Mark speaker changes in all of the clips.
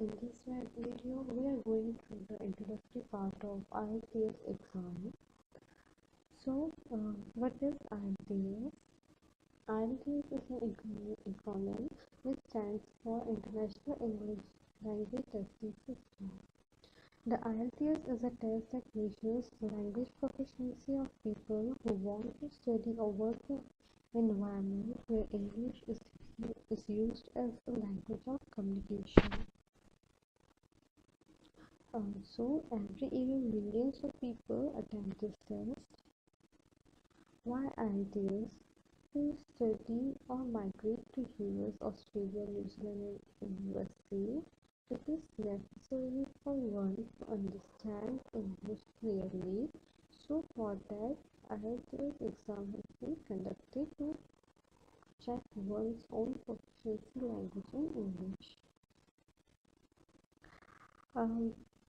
Speaker 1: In this video, we are going through the introductory part of IELTS exam. So, what is IELTS? IELTS is an acronym which stands for International English Language Testing System. The IELTS is a test that measures the language proficiency of people who want to study or work in an environment where English is used as a language of communication. So every year millions of people attempt this test. Why IELTS? To study or migrate to US, Australia, New Zealand and USA. It is necessary for one to understand English clearly. So for that, IELTS exam has been conducted to check one's own proficiency language in English.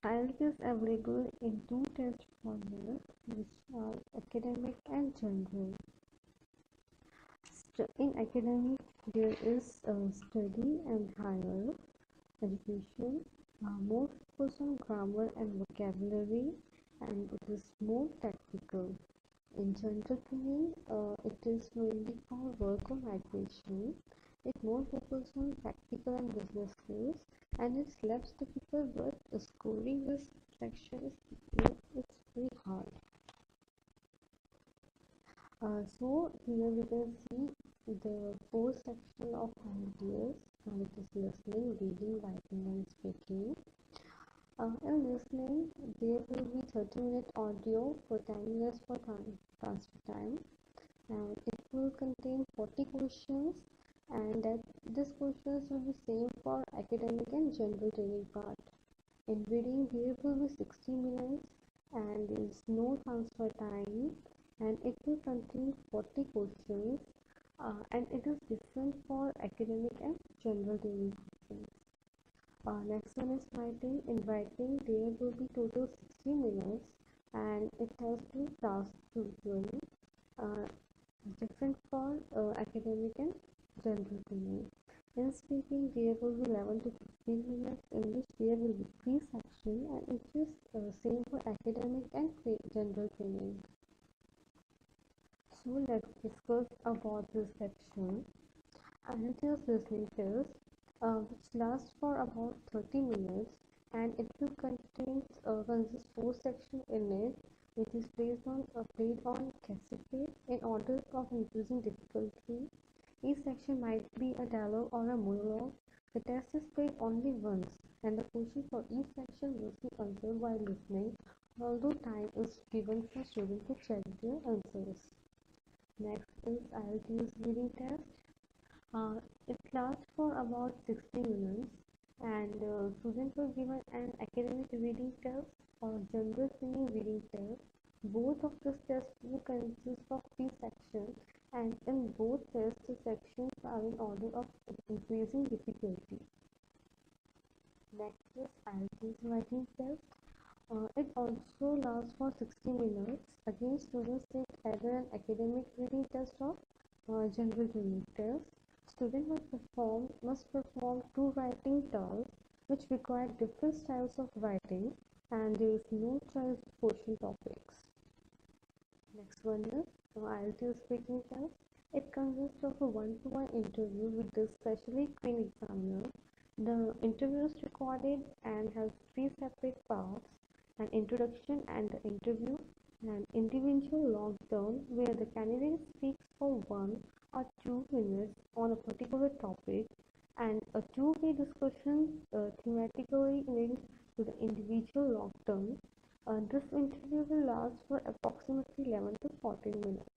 Speaker 1: IELTS is available in two test formats, which are academic and general. In academic, there is study and higher education, more focus on grammar and vocabulary, and it is more technical. In general training, it is mainly for work or migration. It more focus on practical and business skills, and it's less difficult, but scoring this section is very hard. So here we can see the fourth section of IELTS, which is listening, reading, writing, and speaking. In listening, there will be 30-minute audio for 10 minutes for transfer time, and it will contain 40 questions, and these questions will be same for academic and general training part. In reading, there will be 60 minutes, and there is no transfer time, and it will contain 40 questions, and it is different for academic and general training questions. Next one is writing. In writing, there will be total 60 minutes, and it has to be task chosen, different for academic and general training. In speaking, there will be 11 to 15 minutes, in which there will be 3 sections, and it is same for academic and general training. So let's discuss about this section. IELTS listening test, which lasts for about 30 minutes, and it will consist 4 sections in it, which is played on cassette tape in order of increasing difficulty. Each section might be a dialogue or a monologue. The test is played only once, and the question for each section must be answered while listening, although time is given for students to check their answers. Next is IELTS reading test. It lasts for about 60 minutes, and students were given an academic reading test or general training reading test. Both of these tests will consist of 3 sections, and in both tests, the sections are in order of increasing difficulty. Next is IELTS writing test. It also lasts for 60 minutes. Again, students take either an academic reading test or general reading test. Students must perform 2 writing tasks, which require different styles of writing, and there is no choice of question topics. Next one is IELTS speaking test. It consists of a one-to-one interview with the specially trained examiner. The interview is recorded and has 3 separate parts: an introduction and the interview, an individual log down where the candidate speaks for 1 or 2 minutes on a particular topic, and a two-way discussion thematically linked to the individual log down. This interview will last for approximately 11 to 14 minutes.